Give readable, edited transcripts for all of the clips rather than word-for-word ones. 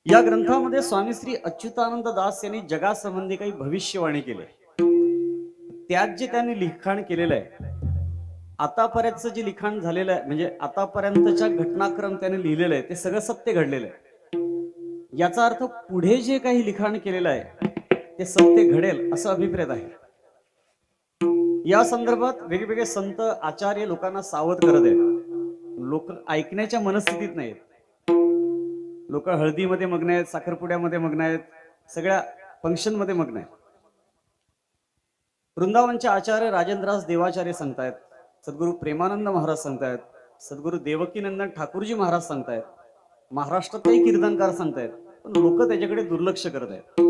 या ग्रंथामध्ये स्वामी श्री अच्युतानंद दास यांनी जगासंबंधी काही भविष्यवाणी केली. त्यात जे त्यांनी लिखाण केलेलं आहे, आतापर्यंतचं जे लिखाण झालेलं आहे, म्हणजे आतापर्यंतच्या घटनाक्रम त्यांनी लिहिलेलं आहे, ते सगळं सत्य घडलेलं आहे. याचा अर्थ पुढे जे काही लिखाण केलेलं आहे ते सत्य घडेल असं अभिप्रेत आहे. या संदर्भात वेगवेगळे संत आचार्य लोकांना सावध करत आहेत. लोक ऐकण्याच्या मनस्थितीत नाहीत. लोक हळदीमध्ये मग्न आहेत, साखरपुड्यामध्ये मग्न आहेत, सगळ्या फंक्शन मध्ये मग्न आहेत. वृंदावनचे आचार्य राजेंद्रदास देवाचार्य सांगतायत, सद्गुरु प्रेमानंद महाराज सांगतायत, सद्गुरु देवकीनंदन ठाकूरजी महाराज सांगतायत, महाराष्ट्रातही कीर्तनकार सांगतायत, पण लोक त्याच्याकडे दुर्लक्ष करत आहेत.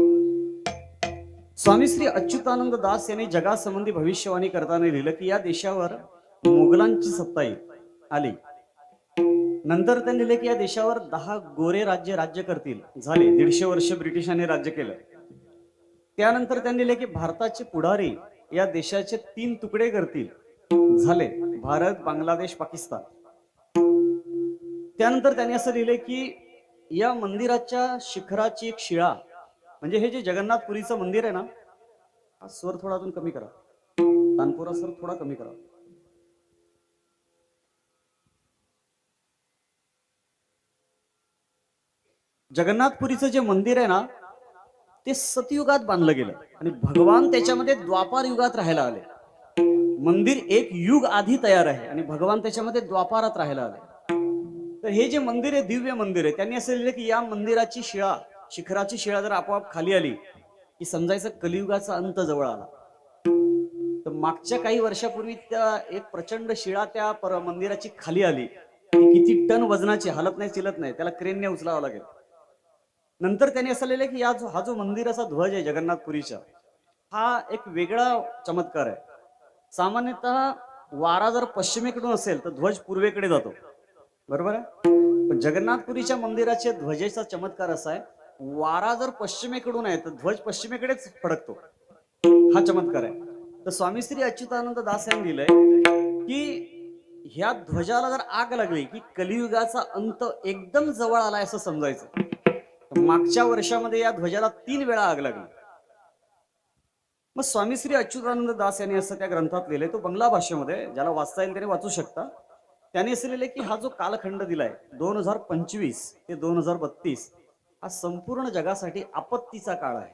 स्वामी श्री अच्युतानंद दास यांनी जगासंबंधी भविष्यवाणी करताना लिहिलं की या देशावर मोगलांची सत्ता आली. नंतर त्यांनी लिहिले की या देशावर 10 गोरे राज्य करतील. झाले 150 वर्ष ब्रिटिशांनी राज्य केलं. त्यानंतर त्यांनी लिहिले की भारताचे पुढारी या देशाचे 3 तुकडे करतील. झाले भारत, बांगलादेश, पाकिस्तान. त्यानंतर त्यांनी असं लिहिले की या मंदिराच्या शिखराची एक शिळा, म्हणजे हे जे जगन्नाथपुरीचं मंदिर आहे ना, हा स्वर थोडा अजून कमी करा, तानपुरा स्वर थोडा कमी करा. जगन्नाथपुरीचं जे मंदिर आहे ना, ते सतयुगात बांधलं गेलं आणि भगवान त्याच्यामध्ये द्वापार युगात राहायला आले. मंदिर एक युग आधी तयार आहे आणि भगवान त्याच्यामध्ये द्वापारात राहायला आले. तर हे जे मंदिर आहे दिव्य मंदिर आहे. त्यांनी असं लिहिलं की या मंदिराची शिळा, शिखराची शिळा जर आपोआप खाली आली की समजायचं कलियुगाचा अंत जवळ आला. तर मागच्या काही वर्षापूर्वी त्या एक प्रचंड शिळा त्या मंदिराची खाली आली. ती किती टन वजनाची, हालत नाही चिलत नाही, त्याला क्रेनने उचलावं लागेल. नंतर त्यांनी असं लिहिलं की हा जो मंदिराचा ध्वज आहे जगन्नाथपुरीचा, हा एक वेगळा चमत्कार आहे. सामान्यतः वारा जर पश्चिमेकडून असेल तर ध्वज पूर्वेकडे जातो, बरोबर आहे. पण जगन्नाथपुरीच्या मंदिराच्या ध्वजेचा चमत्कार असा आहे, वारा जर पश्चिमेकडून आहे तर ध्वज पश्चिमेकडेच फडकतो. हा चमत्कार आहे. तर स्वामी श्री अच्युतानंद दास यांनी लिहिलंय की ह्या ध्वजाला जर आग लागली की कलियुगाचा अंत एकदम जवळ आलाय असं समजायचं. मागच्या वर्षामध्ये या ध्वजाला 3 वेळा आग लागली. मग स्वामी श्री अच्युतानंद दास यांनी असं त्या ग्रंथात लिहिलंय, तो बंगला भाषेमध्ये, ज्याला वाचता येईल त्याने वाचू शकता. त्यांनी असं लिहिलंय की हा जो कालखंड दिलाय 2025 ते 2032, हा संपूर्ण जगासाठी आपत्तीचा काळ आहे.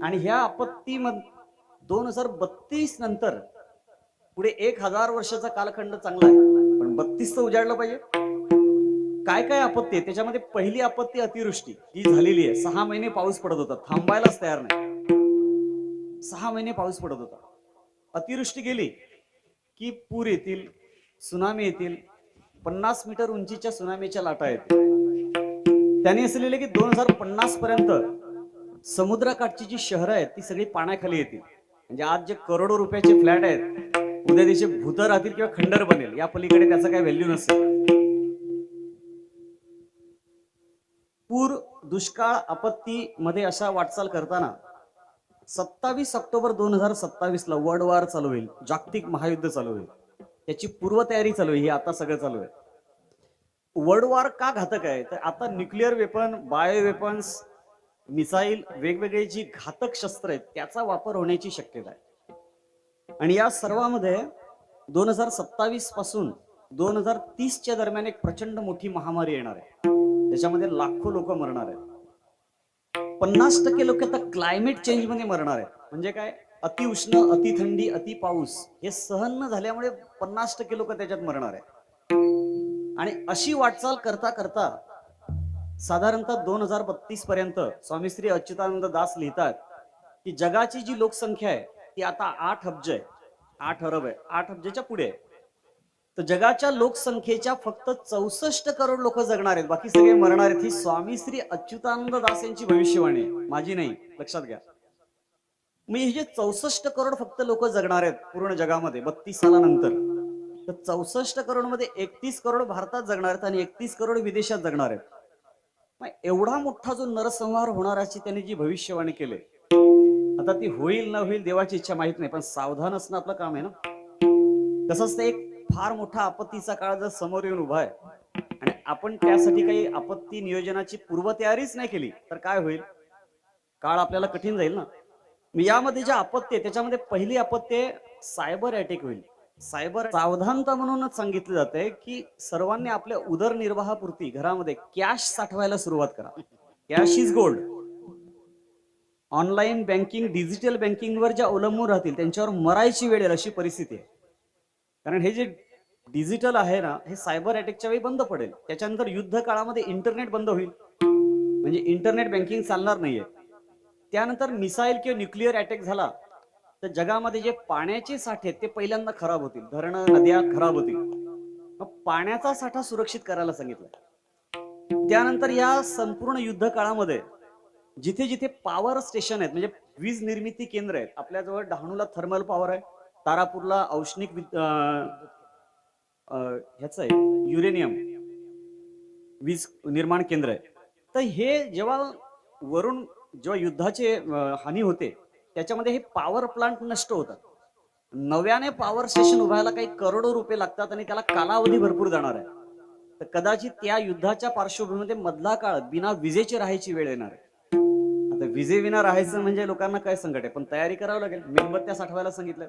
आणि ह्या आपत्तीमध्ये 2032 नंतर पुढे 1000 वर्षाचा कालखंड चांगला आहे, पण 32 तर उजाडलं पाहिजे. काय काय आपत्ती आहे त्याच्यामध्ये? पहिली आपत्ती अतिवृष्टी ही झालेली आहे. 6 महिने पाऊस पडत होता, थांबायलाच तयार नाही. 6 महिने पाऊस पडत होता. अतिवृष्टी गेली की पूर येतील, सुनामी येतील, 50 मीटर उंचीच्या सुनामीच्या लाटा येतील. त्यांनी असं लिहिलं की 2050 पर्यंत समुद्रकाठची जी शहरं आहेत ती सगळी पाण्याखाली येतील. म्हणजे आज जे करोडो रुपयाचे फ्लॅट आहेत, उद्या त्याचे भूत राहतील किंवा खंडर बनेल, या पलीकडे त्याचा काही व्हॅल्यू नसेल. पूर, दुष्काळ, आपत्ती मध्ये अशा वाटचाल करताना 27 ऑक्टोबर 2027 ला वर्ल्ड वॉर चालू होईल, जागतिक महायुद्ध चालू होईल. त्याची पूर्वतयारी चालू आहे, ही आता सगळं चालू आहे. वर्ल्ड वॉर का घातक आहे? तर आता nuclear weapon, bio weapons, missile, वेगवेगळे जी घातक शस्त्र आहेत त्याचा वापर होण्याची शक्यता आहे. आणि या सर्वांमध्ये 2027 पासून 2030 च्या दरम्यान एक प्रचंड मोठी महामारी येणार आहे. त्याच्यामध्ये लाखो लोक मरणार आहेत. 50% लोक आता क्लायमेट चेंज मध्ये मरणार आहेत. म्हणजे काय? अति उष्ण, अति थंडी, अति पाऊस हे सहन न झाल्यामुळे 50% लोक त्याच्यात मरणार आहेत. आणि अशी वाटचाल करता करता साधारणतः 2032 पर्यंत स्वामी श्री अच्युतानंद दास लिहितात की जगाची जी लोकसंख्या आहे ती आता 8 अब्ज आहे, 8 अरब आहे, 8 अब्जाच्या पुढे आहे. तर जगाच्या लोकसंख्येच्या फक्त 64 करोड लोक जगणार आहेत, बाकी सगळे मरणार आहेत. ही स्वामी श्री अच्युतानंद दास यांची भविष्यवाणी आहे, माझी नाही, लक्षात घ्या. मी हे जे 64 करोड फक्त लोक जगणार आहेत पूर्ण जगामध्ये 32 सालानंतर, तर 64 करोड मध्ये 31 करोड भारतात जगणार आहेत आणि 31 करोड विदेशात जगणार आहेत. मग एवढा मोठा जो नरसंहार होणाराची त्यांनी जी भविष्यवाणी केली, आता ती होईल ना होईल देवाची इच्छा माहित नाही, पण सावधान असणं आपलं काम आहे ना. तसंच ते एक फार मोठा आपत्तीचा काळ जर समोर येऊन उभा आहे आणि आपण त्यासाठी काही आपत्ती नियोजनाची पूर्वतयारीच नाही केली तर काय होईल? काळ आपल्याला कठीण जाईल ना. यामध्ये जे आपत्ती आहे त्याच्यामध्ये पहिली आपत्ती आहे सायबर अटॅक होईल. सायबर सावधानता म्हणूनच सांगितलं जातंय की सर्वांनी आपल्या उदरनिर्वाहापुरती घरामध्ये कॅश साठवायला सुरुवात करा. Cash is gold. Online banking, digital बँकिंगवर ज्या अवलंबून राहतील त्यांच्यावर मरायची वेळ येईल अशी परिस्थिती आहे. कारण हे जे डिजिटल आहे ना, हे सायबर अटॅकच्या वेळी बंद पडेल. त्याच्यानंतर युद्ध काळामध्ये इंटरनेट बंद होईल, म्हणजे इंटरनेट बँकिंग चालणार नाहीये. त्यानंतर मिसाईल किंवा न्यूक्लिअर अटॅक झाला तर जगामध्ये जे पाण्याचे साठे आहेत ते पहिल्यांदा खराब होतील. धरणं, नद्या खराब होतील. मग पाण्याचा साठा सुरक्षित करायला सांगितलं. त्यानंतर या संपूर्ण युद्ध काळामध्ये जिथे जिथे पॉवर स्टेशन आहेत, म्हणजे वीज निर्मिती केंद्र आहेत, आपल्याजवळ डहाणूला थर्मल पॉवर आहे, तारापूरला औष्णिक ह्याचं आहे युरेनियम वीज निर्माण केंद्र आहे. तर हे जेव्हा वरून जेव्हा युद्धाचे हानी होते त्याच्यामध्ये हे पॉवर प्लांट नष्ट होतात. नव्याने पॉवर स्टेशन उभारायला काही करोडो रुपये लागतात आणि त्याला कालावधी भरपूर जाणार आहे. तर कदाचित त्या युद्धाच्या पार्श्वभूमीमध्ये मधला काळ बिना विजेची राहायची वेळ येणार आहे. आता विजेविना राहायचं म्हणजे लोकांना काय संकट आहे, पण तयारी करावी लागेल. मेणबत्त्या साठवायला सांगितलं.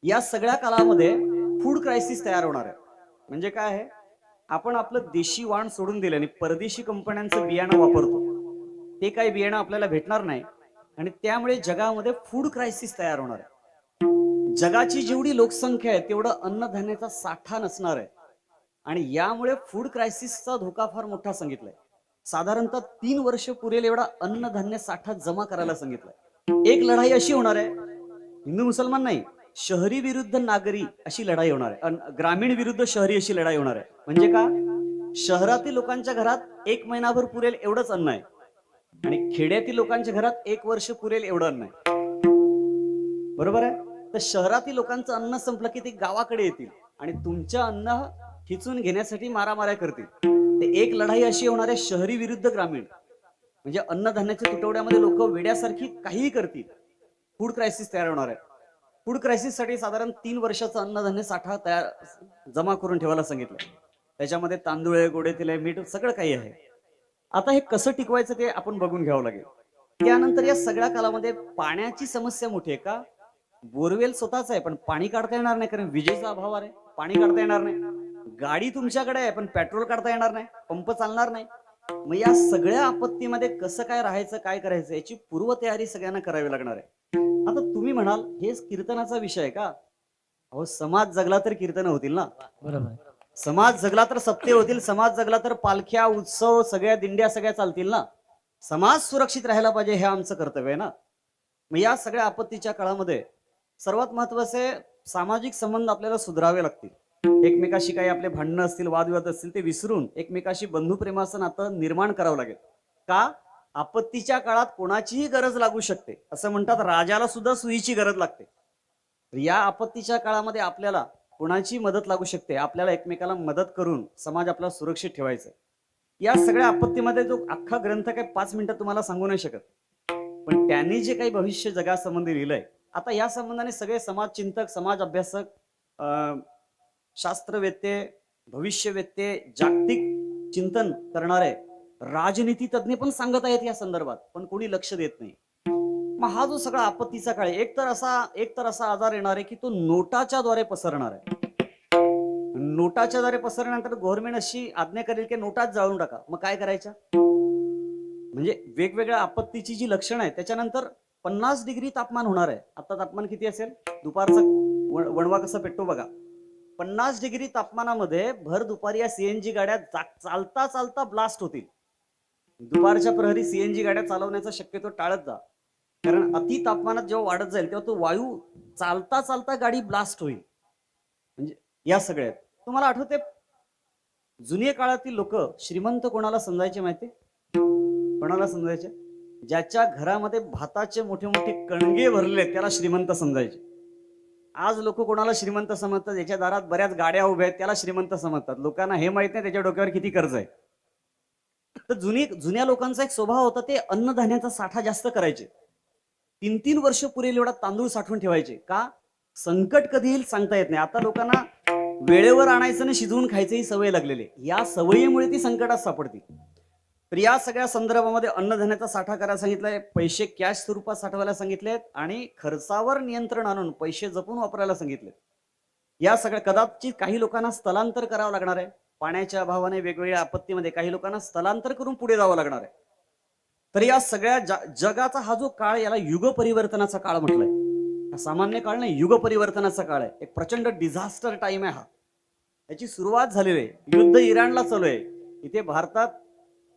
या सगळ्या काळामध्ये फूड क्रायसिस तयार होणार आहे. म्हणजे काय आहे, आपण आपलं देशी वाण सोडून दिलं आणि परदेशी कंपन्यांचं बियाणं वापरतो. ते काही बियाणं आपल्याला भेटणार नाही आणि त्यामुळे जगामध्ये फूड क्रायसिस तयार होणार आहे. जगाची जेवढी लोकसंख्या आहे तेवढं अन्नधान्याचा साठा नसणार आहे आणि यामुळे फूड क्रायसिसचा धोका फार मोठा सांगितलाय. साधारणतः 3 वर्ष पुरेल एवढा अन्नधान्य साठा जमा करायला सांगितलाय. एक लढाई अशी होणार आहे, हिंदू मुसलमान नाही, शहरी विरुद्ध नागरी अशी लढाई होणार आहे. ग्रामीण विरुद्ध शहरी अशी लढाई होणार आहे. म्हणजे का, शहरातील लोकांच्या घरात 1 महिनाभर पुरेल एवढंच अन्न आहे आणि खेड्यातील लोकांच्या घरात 1 वर्ष पुरेल एवढं अन्न आहे. बरोबर आहे. तर शहरातील लोकांचं अन्न संपलं की ते गावाकडे येतील आणि तुमचं अन्न खिचून घेण्यासाठी मारामाऱ्या करतील. ते एक लढाई अशी होणार आहे शहरी विरुद्ध ग्रामीण. म्हणजे अन्नधान्याच्या तुटवड्यामध्ये लोक वेड्यासारखी काहीही करतील. फूड क्रायसिस तयार होणार आहे. फूड क्रायसिस साठी साधारण 3 वर्षाचा अन्नधान्य साठा तयार जमा करून ठेवायला सांगितलं. त्याच्यामध्ये तांदूळ आहे, गोडे तेल आहे, मीठ, सगळं काही आहे. आता हे कसं टिकवायचं ते आपण बघून घ्यावं लागेल. त्यानंतर या सगळ्या कालामध्ये पाण्याची समस्या मोठी आहे. का, बोरवेल स्वतःच आहे पण पाणी काढता येणार नाही, कारण विजेचा अभाव आहे. पाणी काढता येणार नाही. गाडी तुमच्याकडे आहे पण पेट्रोल काढता येणार नाही, पंप चालणार नाही. मग या सगळ्या आपत्तीमध्ये कसं काय राहायचं, काय करायचं याची पूर्वतयारी सगळ्यांना करावी लागणार आहे. आता तुम्ही म्हणाल हेच कीर्तनाचा विषय आहे का? अहो, समाज जगला तर कीर्तन होतील ना. बरोबर. समाज जगला तर सप्ते होतील. समाज जगला तर पालख्या, उत्सव, सगळ्या दिंड्या सगळ्या चालतील ना. समाज सुरक्षित राहायला पाहिजे, हे आमचं कर्तव्य आहे ना. मग या सगळ्या आपत्तीच्या काळामध्ये सर्वात महत्वाचे सामाजिक संबंध आपल्याला सुधारावे लागतील. एकमेकाशी काही आपले भांडणं असतील, वादविवाद असतील ते विसरून एकमेकाशी बंधुप्रेमाचं नातं निर्माण करावं लागेल. का, आपत्तीच्या काळात कोणाचीही गरज लागू शकते. असं म्हणतात राजाला सुद्धा सुईची गरज लागते. या आपत्तीच्या काळामध्ये आपल्याला कोणाची मदत लागू शकते. आपल्याला एकमेकाला मदत करून समाज आपला सुरक्षित ठेवायचा. या सगळ्या आपत्तीमध्ये जो अख्खा ग्रंथ काही 5 मिनिटात तुम्हाला सांगू नाही शकत, पण त्यांनी जे काही भविष्य जगासंबंधी लिहिलंय, आता या संबंधाने सगळे समाजचिंतक, समाज अभ्यासक, शास्त्रवेत्ते, भविष्यवेत्ते, जागतिक चिंतन करणारे राजनीती तज्ञ पण सांगत आहेत या संदर्भात, पण कोणी लक्ष देत नाही. मग हा जो सगळा आपत्तीचा काळ आहे, एक तर असा आजार येणार आहे की तो नोटाच्या द्वारे पसरणार आहे. नोटाच्या द्वारे पसरल्यानंतर गव्हर्नमेंट अशी आज्ञा करेल की नोटाच जाळून टाका. मग काय करायच्या? म्हणजे वेगवेगळ्या आपत्तीची जी लक्षणं आहेत त्याच्यानंतर 50 डिग्री तापमान होणार आहे. आता तापमान किती असेल? दुपारचा वणवा कसा पेटतो बघा. 50 डिग्री तापमानामध्ये भर दुपारी या सीएनजी गाड्या चालता चालता ब्लास्ट होतील. दुपारच्या प्रहरी सीएनजी गाड्या चालवण्याचा शक्यतो टाळत जा, कारण अति तापमानात जेव्हा वाढत जाईल तेव्हा तो वायू चालता चालता गाडी ब्लास्ट होईल. म्हणजे या सगळ्यात तुम्हाला आठवते, जुन्या काळातील लोक श्रीमंत कोणाला समजायचे माहिती? कोणाला समजायचे? ज्याच्या घरामध्ये भाताचे मोठे मोठे कणगे भरले त्याला श्रीमंत समजायचे. आज लोक कोणाला श्रीमंत समजतात? ज्याच्या दारात बऱ्याच गाड्या उभ्या आहेत त्याला श्रीमंत समजतात. लोकांना हे माहित नाही त्याच्या डोक्यावर किती कर्ज आहे. तर जुन्या लोकांचा एक स्वभाव होता, ते अन्नधान्याचा साठा जास्त करायचे. 3-3 वर्ष पुरेल एवढा तांदूळ साठवून ठेवायचे. का? संकट कधी येईल सांगता येत नाही. आता लोकांना वेळेवर आणायचं आणि शिजवून खायचं ही सवय लागलेली आहे. या सवयीमुळे ती संकटात सापडतील. तर या सगळ्या संदर्भामध्ये अन्नधान्याचा साठा करायला सांगितलंय, पैसे कॅश स्वरूपात साठवायला सांगितलेत आणि खर्चावर नियंत्रण आणून पैसे जपून वापरायला सांगितले. या सगळ्या कदाचित काही लोकांना स्थलांतर करावं लागणार आहे. पाण्याच्या अभावाने वेगवेगळ्या आपत्तीमध्ये काही लोकांना स्थलांतर करून पुढे जावं लागणार आहे. तर या सगळ्या जगाचा हा जो काळ, याला युग परिवर्तनाचा काळ म्हटलंय. हा सामान्य काळ नाही, युग परिवर्तनाचा काळ आहे. एक प्रचंड डिझास्टर टाइम आहे हा. याची सुरुवात झालेली आहे. युद्ध इराणला चालू आहे. इथे भारतात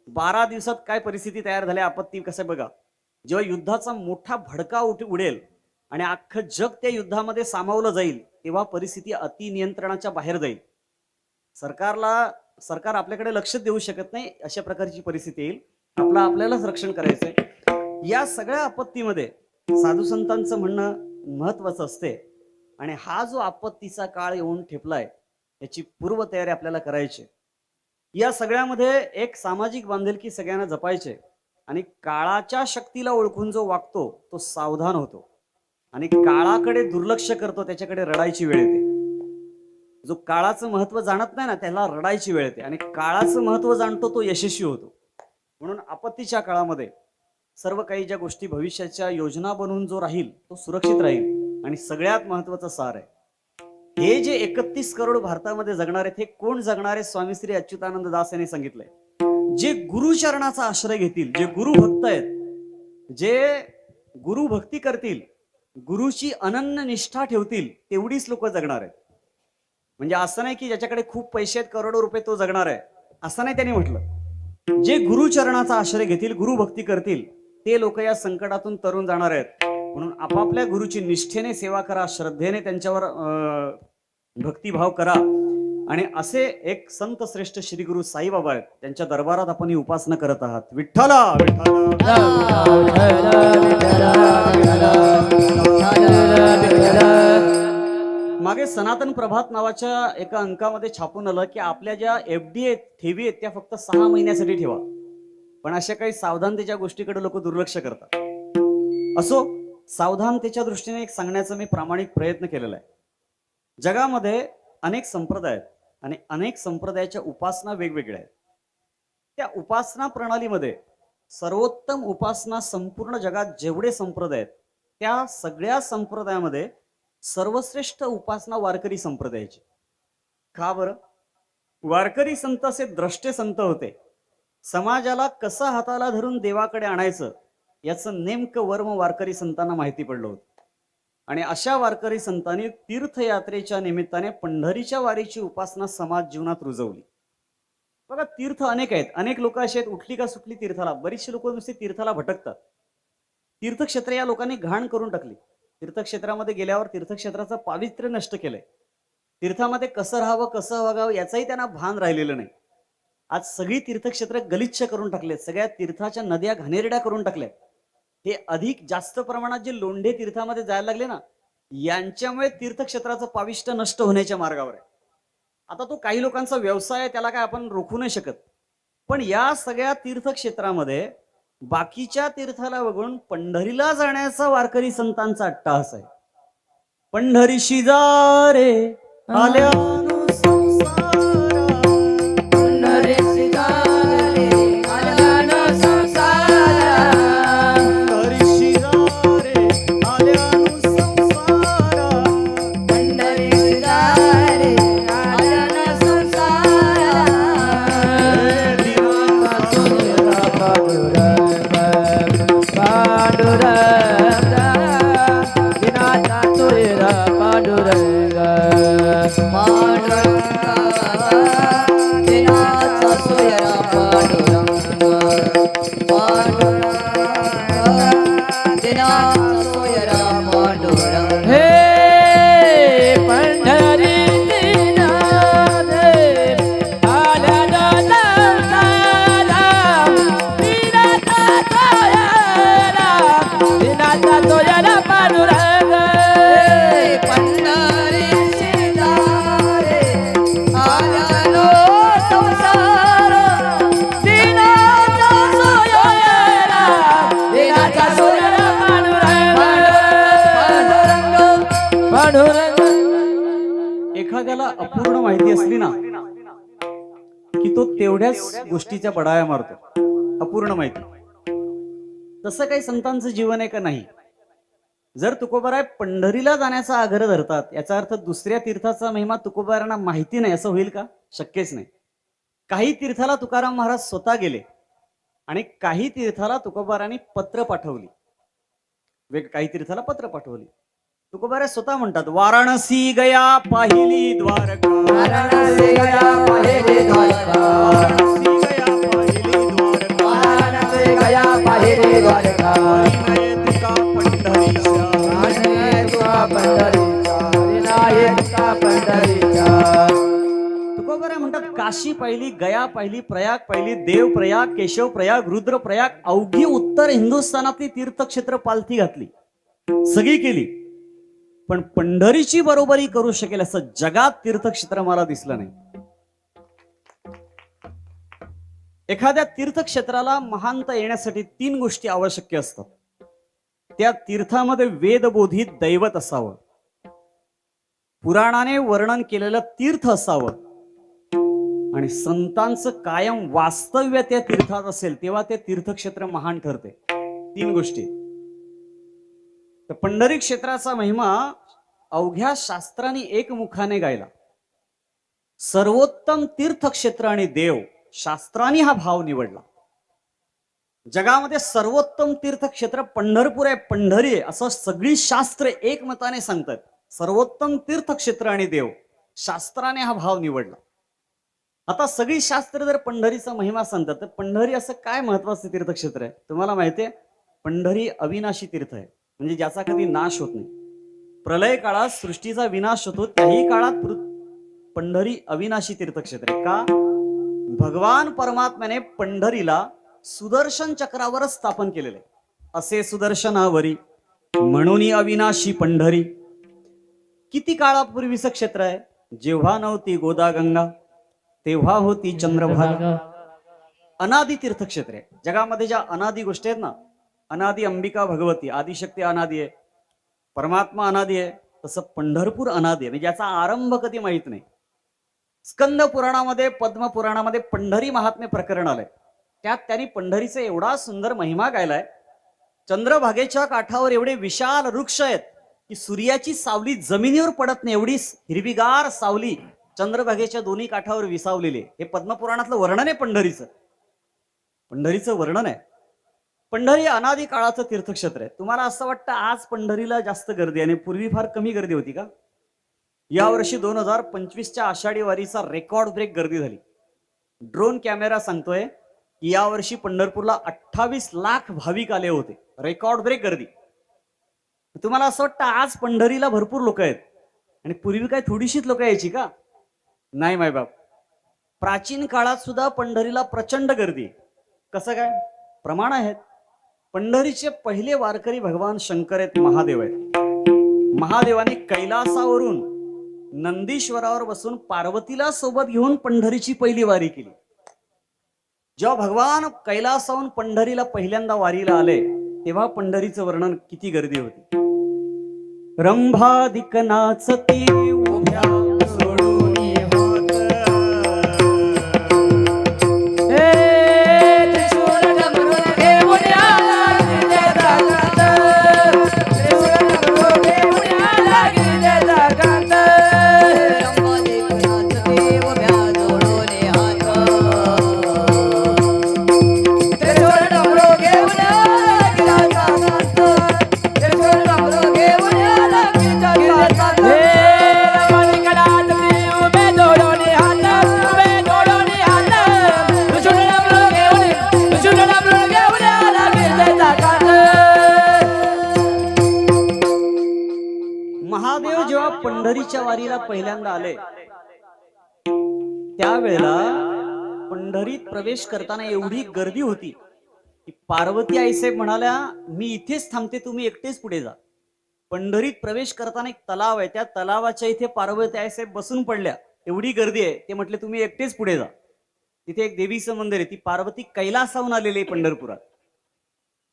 12 दिवसात काय परिस्थिती तयार झाली, आपत्ती कसं बघा. जेव्हा युद्धाचा मोठा भडका उडेल आणि अख्खं जग त्या युद्धामध्ये सामावलं जाईल, तेव्हा परिस्थिती अतिनियंत्रणाच्या बाहेर जाईल. सरकार आपल्याकडे लक्ष देऊ शकत नाही. अशा प्रकारची परिस्थिती येईल. आपल्यालाच रक्षण करायचंय. या सगळ्या आपत्तीमध्ये साधू संतांचं म्हणणं महत्वाचं असते आणि हा जो आपत्तीचा काळ येऊन ठेपलाय, याची पूर्वतयारी आपल्याला करायची. या सगळ्यामध्ये एक सामाजिक बांधिलकी सगळ्यांना जपायचे आणि काळाच्या शक्तीला ओळखून जो वागतो तो सावधान होतो आणि काळाकडे दुर्लक्ष करतो त्याच्याकडे रडायची वेळ येते. जो काळाचं महत्व जाणत नाही ना, त्याला रडायची वेळ येते आणि काळाचं महत्व जाणतो तो यशस्वी होतो. म्हणून आपत्तीच्या काळामध्ये सर्व काही ज्या गोष्टी भविष्याच्या योजना बनवून जो राहील तो सुरक्षित राहील. आणि सगळ्यात महत्वाचं सार आहे, हे जे 31 करोड भारतामध्ये जगणार आहेत, हे कोण जगणार आहे? स्वामी श्री अच्युतानंद दास यांनी सांगितलंय, जे गुरुचरणाचा आश्रय घेतील, जे गुरुभक्त आहेत, जे गुरुभक्ती करतील, गुरुची अनन्य निष्ठा ठेवतील, तेवढीच लोक जगणार आहेत. म्हणजे असं नाही की ज्याच्याकडे खूप पैसे आहेत, करोडो रुपये, तो जगणार आहे, असं नाही त्यांनी म्हटलं. जे गुरुचरणाचा आश्रय घेतील, गुरुभक्ती करतील, ते लोक या संकटातून तरुण जाणार आहेत. म्हणून आपापल्या गुरुची निष्ठेने सेवा करा, श्रद्धेने त्यांच्यावर भक्तिभाव करा. आणि असे एक संत श्रेष्ठ श्री गुरु साईबाबा आहेत, त्यांच्या दरबारात आपण ही उपासना करत आहात. विठ्ठला मागे सनातन प्रभात नावाच्या एका अंकामध्ये छापून आलं की आपल्या ज्या FD आहेत, ठेवी आहेत, त्या फक्त 6 महिन्यासाठी ठेवा. पण अशा काही सावधानतेच्या गोष्टीकडे लोक दुर्लक्ष करतात. असो, सावधानतेच्या दृष्टीने एक सांगण्याचा मी प्रामाणिक प्रयत्न केलेला आहे. जगामध्ये अनेक संप्रदाय आहेत आणि अनेक संप्रदायाच्या उपासना वेगवेगळ्या आहेत. त्या उपासना प्रणालीमध्ये सर्वोत्तम उपासना संपूर्ण जगात जेवढे संप्रदाय आहेत, त्या सगळ्या संप्रदायामध्ये सर्वश्रेष्ठ उपासना वारकरी संप्रदायाची. का बरं? वारकरी संत असे द्रष्टे संत होते. समाजाला कसं हाताला धरून देवाकडे आणायचं याचं नेमकं वर्म वारकरी संतांना माहिती पडलं होतं. आणि अशा वारकरी संतांनी तीर्थयात्रेच्या निमित्ताने पंढरीच्या वारीची उपासना समाज जीवनात रुजवली. बघा, तीर्थ अनेक आहेत, अनेक लोक असे आहेत, उठली का सुटली तीर्थाला. बरीचशी लोक नुसती तीर्थाला भटकतात. तीर्थक्षेत्र या लोकांनी घाण करून टाकली. तीर्थक्षेत्रामध्ये गेल्यावर तीर्थक्षेत्राचं पावित्र्य नष्ट केलंय. तीर्थामध्ये कसं राहावं, कसं वागावं याचंही त्यांना भान राहिलेलं नाही. आज सगळी तीर्थक्षेत्र गलिच्छ करून टाकलेत, सगळ्या तीर्थाच्या नद्या घाणेरड्या करून टाकल्यात. हे अधिक जास्त प्रमाणात जे लोंढे तीर्थामध्ये जायला लागले ना, यांच्यामुळे तीर्थक्षेत्राचं पाविष्ट नष्ट होण्याच्या मार्गावर आहे. आता तो काही लोकांचा व्यवसाय आहे, त्याला काय आपण रोखू नाही शकत. पण या सगळ्या तीर्थक्षेत्रामध्ये बाकीच्या तीर्थाला वगळून पंढरीला जाण्याचा वारकरी संतांचा अट्टाहास आहे. पंढरीशी जा रे आल्या एखाद्याला अपूर्ण माहिती असली ना की तो तेवढ्याच गोष्टीच्या बडाया मारतो, अपूर्ण माहिती. तसं काही संतांचं जीवन आहे का? नाही. जर तुकोबाराय पंढरीला जाण्याचा आग्रह धरतात याचा अर्थ दुसऱ्या तीर्थाचा महिमा तुकोबारांना माहिती नाही असं होईल का? शक्यच नाही. काही तीर्थाला तुकाराम महाराज स्वतः गेले आणि काही तीर्थाला तुकोबारांनी पत्र पाठवली. काही तीर्थाला पत्र पाठवली. तुकोबाराय स्वतः म्हणतात, वाराणसी गया पाहिली द्वारका, वाराणसी गया पाहिली द्वारका, वाराणसी गया पाहिली द्वारका, वाराणसी गया पाहिली द्वारका, विनय तुका पंढरीचा, विनय तुका पंढरीचा, विनय तुका पंढरीचा. तुकोबाराय म्हणतात, काशी पाहिली, गया पाहिली, प्रयाग पाहिली, देव प्रयाग, केशव प्रयाग, रुद्र प्रयाग, अवघी उत्तर हिंदुस्थानातली तीर्थक्षेत्र पालथी घातली, सगळी केली. पण पंढरीची बरोबरी करू शकेल असं जगात तीर्थक्षेत्र मला दिसलं नाही. एखाद्या तीर्थक्षेत्राला महानता येण्यासाठी 3 गोष्टी आवश्यक असतात. त्या तीर्थामध्ये वेदबोधित दैवत असावं, पुराणाने वर्णन केलेलं तीर्थ असावं आणि संतांचं कायम वास्तव्य त्या तीर्थात असेल तेव्हा ते तीर्थक्षेत्र महान ठरते. 3 गोष्टी. तर पंढरी क्षेत्राचा महिमा अवघ्या शास्त्रांनी एकमुखाने गायला. सर्वोत्तम तीर्थक्षेत्र आणि देव, शास्त्रांनी हा भाव निवडला. जगामध्ये सर्वोत्तम तीर्थक्षेत्र पंढरपूर आहे, पंढरी आहे असं सगळी शास्त्र एकमताने सांगतात. सर्वोत्तम तीर्थक्षेत्र आणि देव, शास्त्राने हा भाव निवडला. आता सगळी शास्त्र जर पंढरीचा महिमा सांगतात तर पंढरी असं काय महत्वाचं तीर्थक्षेत्र आहे? तुम्हाला माहिती आहे, पंढरी अविनाशी तीर्थ आहे, म्हणजे ज्याचा कधी नाश होत नाही. प्रलय काळात सृष्टीचा विनाश होतो, त्याही काळात पंढरी अविनाशी तीर्थक्षेत्र आहे. का? भगवान परमात्म्याने पंढरीला सुदर्शन चक्रावर स्थापन केलेले. असे सुदर्शनावरी म्हणून अविनाशी पंढरी. किती काळापूर्वीचं क्षेत्र आहे? जेव्हा नव्हती गोदा गंगा तेव्हा होती चंद्रभागा. अनादी तीर्थक्षेत्र आहे. जगामध्ये ज्या अनादी गोष्टी आहेत ना, अनादी अंबिका भगवती, आदिशक्ती अनादी आहे, परमात्मा अनादी आहे, तसं पंढरपूर अनादी आहे, म्हणजे ज्याचा आरंभ कधी माहित नाही. स्कंद पुराणामध्ये, पद्म पुराणामध्ये पंढरी महात्म्य प्रकरण आलंय. त्यात त्यांनी पंढरीचा एवढा सुंदर महिमा गायलाय. चंद्रभागेच्या काठावर एवढे विशाल वृक्ष आहेत की सूर्याची सावली जमिनीवर पडत नाही, एवढी हिरवीगार सावली चंद्रभागेच्या दोन्ही काठावर विसावलेली आहे. हे पद्मपुराणातलं वर्णन आहे पंढरीचं. पंढरीचं वर्णन आहे. पंढरी अनादी काळाचं तीर्थक्षेत्र आहे. तुम्हाला असं वाटतं आज पंढरीला जास्त गर्दी आणि पूर्वी फार कमी गर्दी होती का? यावर्षी 2025च्या आषाढी वारीचा रेकॉर्ड ब्रेक गर्दी झाली. ड्रोन कॅमेरा सांगतोय की यावर्षी पंढरपूरला 28 लाख भाविक आले होते. रेकॉर्ड ब्रेक गर्दी. तुम्हाला असं वाटतं आज पंढरीला भरपूर लोक आहेत आणि पूर्वी काय थोडीशीच लोक यायची का? नाही मायबाप. प्राचीन काळात सुद्धा पंढरीला प्रचंड गर्दी. कसं काय? प्रमाण आहेत. पंढरीचे पहिले वारकरी भगवान शंकर आहेत, महादेव आहेत. महादेवाने कैलासावरून नंदीश्वरावर बसून पार्वतीला सोबत घेऊन पंढरीची पहिली वारी केली. जेव्हा भगवान कैलासाहून पंढरीला पहिल्यांदा वारीला आले तेव्हा पंढरीचं वर्णन किती गर्दी होती. रंभादिक नाचती उभ्या सोडून होत, महादेव जेव्हा पंढरीच्या वारीला पहिल्यांदा आले त्यावेळेला पंढरीत प्रवेश करताना एवढी गर्दी होती की पार्वती आईसाहेब म्हणाल्या, मी इथेच थांबते, तुम्ही एकटेच पुढे जा. पंढरीत प्रवेश करताना एक तलाव आहे, त्या तलावाच्या इथे पार्वती आईसाहेब बसून पडल्या. एवढी गर्दी आहे. ते म्हटले तुम्ही एकटेच पुढे जा. तिथे एक देवीचं मंदिर आहे. ती पार्वती कैलासाहून आलेली आहे पंढरपुरात.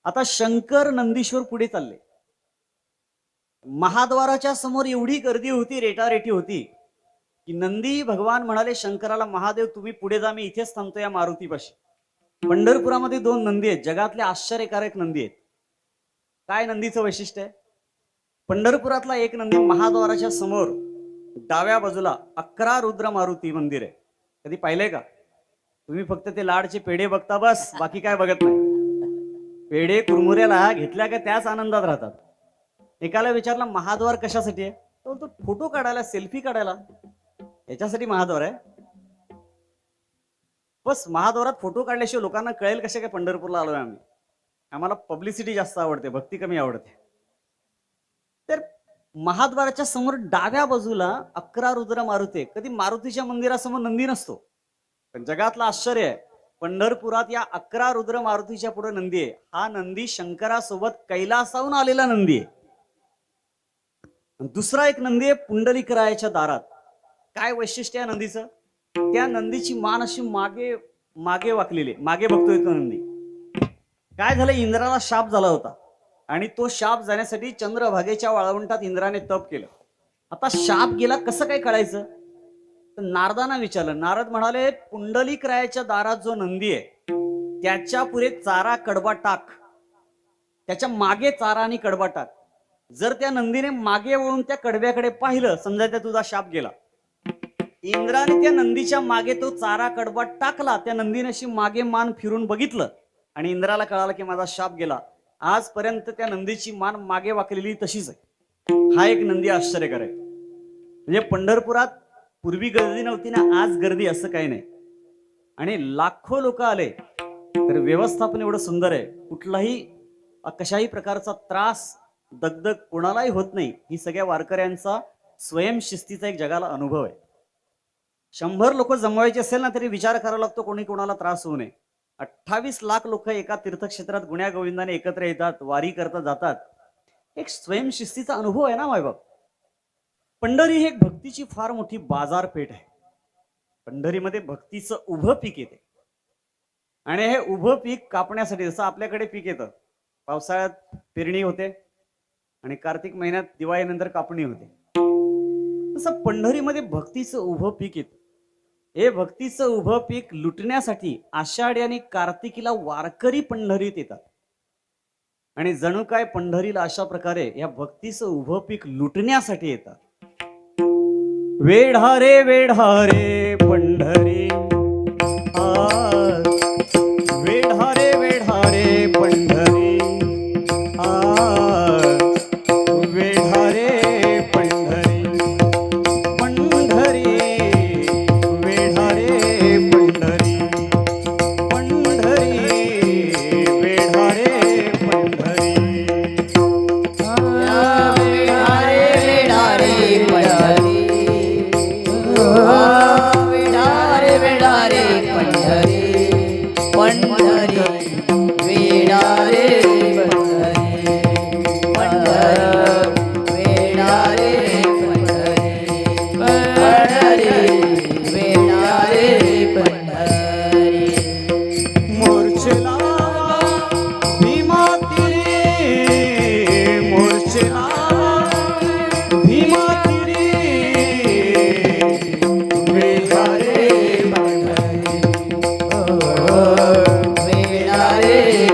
आता शंकर नंदीश्वर पुढे चालले. महाद्वाराच्या समोर एवढी गर्दी होती, रेटारेटी होती की नंदी भगवान म्हणाले शंकराला, महादेव तुम्ही पुढे जा, मी इथेच थांबतो या मारुतीपाशी. पंढरपुरामध्ये 2 नंदी आहेत, जगातले आश्चर्यकारक नंदी आहेत. काय नंदीचं वैशिष्ट्य आहे? पंढरपुरातला एक नंदी महाद्वाराच्या समोर डाव्या बाजूला 11 रुद्र मारुती मंदिर आहे. कधी पाहिलंय का? तुम्ही फक्त ते लाडचे पेढे बघता, बस, बाकी काय बघत नाही. पेढे कुरमुऱ्याला घेतल्या का त्याच आनंदात राहतात. एकाला विचारलं महाद्वार कशासाठी आहे, तो बोलतो फोटो काढायला, सेल्फी काढायला, याच्यासाठी महाद्वार आहे. बस, महाद्वारात फोटो काढल्याशिवाय लोकांना कळेल कशा काय पंढरपूरला आलोय आम्ही. आम्हाला पब्लिसिटी जास्त आवडते, भक्ती कमी आवडते. तर महाद्वाराच्या समोर डाव्या बाजूला 11 रुद्र मारुती आहे. कधी मारुतीच्या मंदिरासमोर नंदी नसतो. पण जगातलं आश्चर्य आहे, पंढरपुरात या 11 रुद्र मारुतीच्या पुढे नंदी आहे. हा नंदी शंकरासोबत कैलासाहून आलेला नंदी आहे. दुसरा एक नंदी आहे पुंडलिकरायाच्या दारात. काय वैशिष्ट्य आहे नंदीचं? त्या नंदीची मान अशी मागे मागे वाकलेली, मागे बघतोय तो नंदी. काय झालं, इंद्राला शाप झाला होता आणि तो शाप जाण्यासाठी चंद्रभागेच्या वाळवंटात इंद्राने तप केलं. आता शाप गेला कसं काय कळायचं? तर नारदांना विचारलं. नारद म्हणाले पुंडलिकरायाच्या दारात जो नंदी आहे त्याच्या पुढे चारा कडबा टाक, त्याच्या मागे चारा आणि कडबा टाक. जर त्या नंदीने मागे वळून त्या कडब्याकडे पाहिलं, समजा त्या तुझा शाप गेला. इंद्राने त्या नंदीच्या मागे तो चारा कडबा टाकला, त्या नंदीने अशी मागे मान फिरून बघितलं आणि इंद्राला कळालं की माझा शाप गेला. आजपर्यंत त्या नंदीची मान मागे वाकलेली तशीच आहे. हा एक नंदी आश्चर्यकारक आहे. म्हणजे पंढरपुरात पूर्वी गर्दी नव्हती ना, आज गर्दी, असं काही नाही. आणि लाखो लोक आले तर व्यवस्थापन एवढं सुंदर आहे, कुठलाही कशाही प्रकारचा त्रास दगदग कोणालाही होत नाही. ही सगळ्या वारकऱ्यांचा स्वयंशिस्तीचा एक जगाला अनुभव आहे. 100 लोक जमवायचे असेल ना तरी विचार करावा लागतो कोणी कोणाला त्रास होऊ नये. 28 लाख लोक एका तीर्थक्षेत्रात गुण्या गोविंदाने एकत्र येतात, वारी करता जातात. एक स्वयंशिस्तीचा अनुभव आहे ना मायबाप. पंढरी ही एक भक्तीची फार मोठी बाजारपेठ आहे. पंढरीमध्ये भक्तीचं उभं पीक येते आणि हे उभं पीक कापण्यासाठी, जसं आपल्याकडे पीक येतं, पावसाळ्यात पेरणी होते आणि कार्तिक महिन्यात दिवाळीनंतर कापणी होते, तसं पंढरीमध्ये भक्तीचं उभं पीक येतं. हे भक्तीचं उभं पीक लुटण्यासाठी आषाढी आणि कार्तिकीला वारकरी पंढरीत येतात आणि जणू काय पंढरीला अशा प्रकारे या भक्तीचं उभं पीक लुटण्यासाठी येतात. वेढारे वेढारे पंढरी, वेढारे वेढारे पंढरी, वेढारे पंढरी, पंढरी वेढारे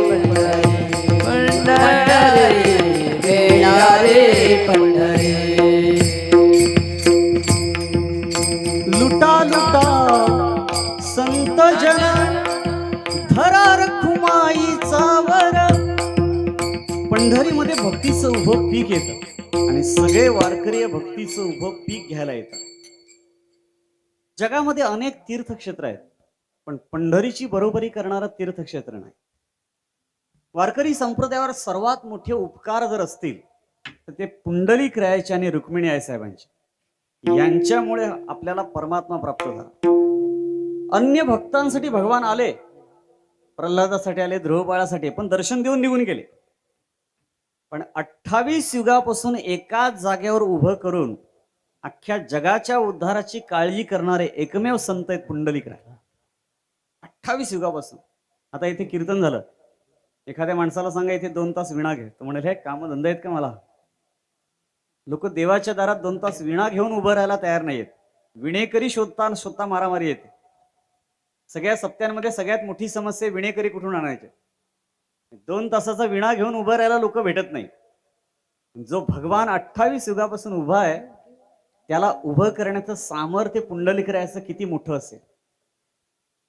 पंढरी, पंढरी वेढारे पंढरी. लुटा लुटा संत जन धरा रखुमाईचा वर. पंढरीमध्ये भक्तीचं उभं पीक येतं आणि सगळे वारकरी भक्तीचं उभं पीक घ्यायला येतात. जगामध्ये अनेक तीर्थक्षेत्र आहेत पण पंढरीची बरोबरी करणारं तीर्थक्षेत्र नाही. वारकरी संप्रदायावर सर्वात मोठे उपकार जर असतील तर ते पुंडलिकरायाचे आणि रुक्मिणी आई साहेबांचे. यांच्यामुळे आपल्याला परमात्मा प्राप्त झाला. अन्य भक्तांसाठी भगवान आले, प्रल्हादासाठी आले, ध्रुवबाळासाठी, पण दर्शन देऊन निघून गेले. पण 28 युगापासून एकाच जागेवर उभं करून अख्ख्या जगाच्या उद्धाराची काळजी करणारे एकमेव संत आहेत पुंडलिकराय. 28 युगापासून. आता इथे कीर्तन झालं, एखाद्या माणसाला सांगा इथे 2 तास विणा घे, तो म्हणेल हे काम धंदा आहेत का मला? लोक देवाच्या दारात 2 तास विणा घेऊन उभं राहायला तयार नाहीयेत. विणेकरी शोधता शोधता मारामारी येते. सगळ्या सप्त्यांमध्ये सगळ्यात मोठी समस्या विणेकरी कुठून आणायचे. 2 तासाचा विणा घेऊन उभं राहायला लोक भेटत नाही. जो भगवान 28 युगापासून उभा आहे त्याला उभं करण्याचं सामर्थ्य पुंडलिकरायाचं किती मोठं असेल.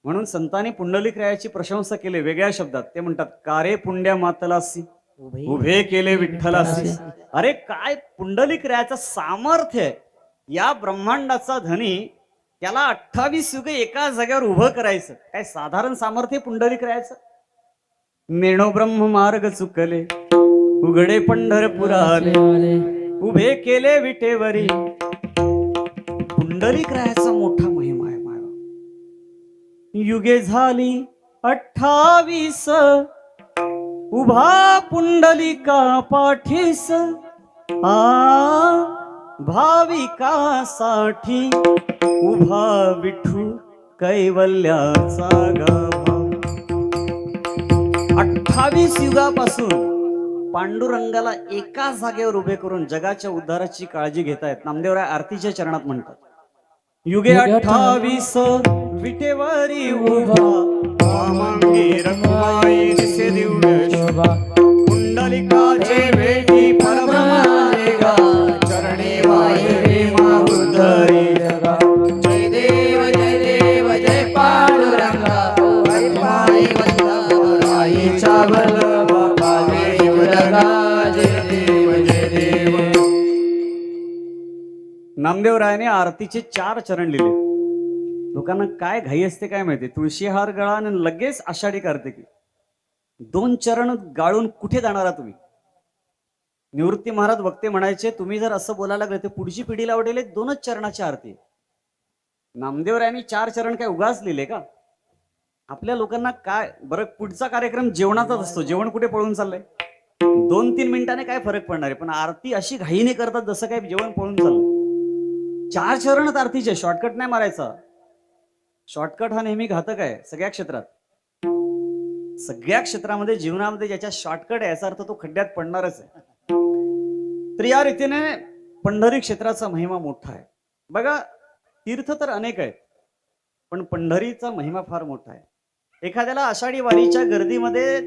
म्हणून संतांनी पुंडलिकरायाची प्रशंसा केली वेगळ्या शब्दात. ते म्हणतात, कारे पुंड्या मातलासी उभे केले विठ्ठलासी. अरे काय पुंडलिकरायाचं सामर्थ्य आहे. या ब्रह्मांडाचा धनी त्याला 28 युग एका जागेवर उभं करायचं काय साधारण सामर्थ्य पुंडलिकरायाचं. निर्णव ब्रह्म मार्ग चुकले उघडे पंढरपुराले उभे केले विटेवरी. पुंडलिकरायाचा मोठा महिमा आहे. युगे झाली 28 उभा पुंडलिका पाठीस. भाविकासाठी उभा विठू कैवल्याचा गाभा. 28 युगापासून पांडुरंगाला एका जागेवर उभे करून जगाच्या उद्धाराची काळजी घेतायत. नामदेवराय आरतीच्या चरणात म्हणतात, युगे 28 विटेवरी उभा मांगी रखुमाई दिसे दिव्य शोभा. पुंडलिकाचे भेटी परब्रह्माने गा चरणी वाहिरे माहुदरी जगा. जय देव जय पांडुरंगा हरिमाई वंदा आईच्या वल्लभा पावे शिवलगा. जय देव. नामदेवरायाने आरतीचे 4 चरण लिहिले. लोकांना काय घाई असते काय माहिती. तुळशी हार गळा आणि लगेच आषाढी कार्तिकी. 2 चरण गाळून कुठे जाणारा तुम्ही. निवृत्ती महाराज वक्ते म्हणायचे, तुम्ही जर असं बोलायला लागले तर पुढची पिढीला आवडेल 2च चरणाची आरती. नामदेवरायांनी 4 चरण काय उगाच लिहिले का. आपल्या लोकांना काय बरं, पुढचा कार्यक्रम जेवणाचाच असतो. जेवण कुठे पळून चाललंय. 2-3 मिनिटाने काय फरक पडणार आहे. पण आरती अशी घाईने करतात जसं काय जेवण पळून चाललंय. 4 चरणच आरतीचे. शॉर्टकट नाही मारायचा. शॉर्टकट हा नेहमी घातक आहे सगळ्या क्षेत्रात. सगळ्या क्षेत्रामध्ये जीवनामध्ये ज्याच्या शॉर्टकट आहे याचा अर्थ तो खड्ड्यात पडणारच आहे. तर या रीतीने पंढरी क्षेत्राचा महिमा मोठा आहे. बघा, तीर्थ तर अनेक आहेत पण पंढरीचा महिमा फार मोठा आहे. एखाद्याला आषाढी वारीच्या गर्दीमध्ये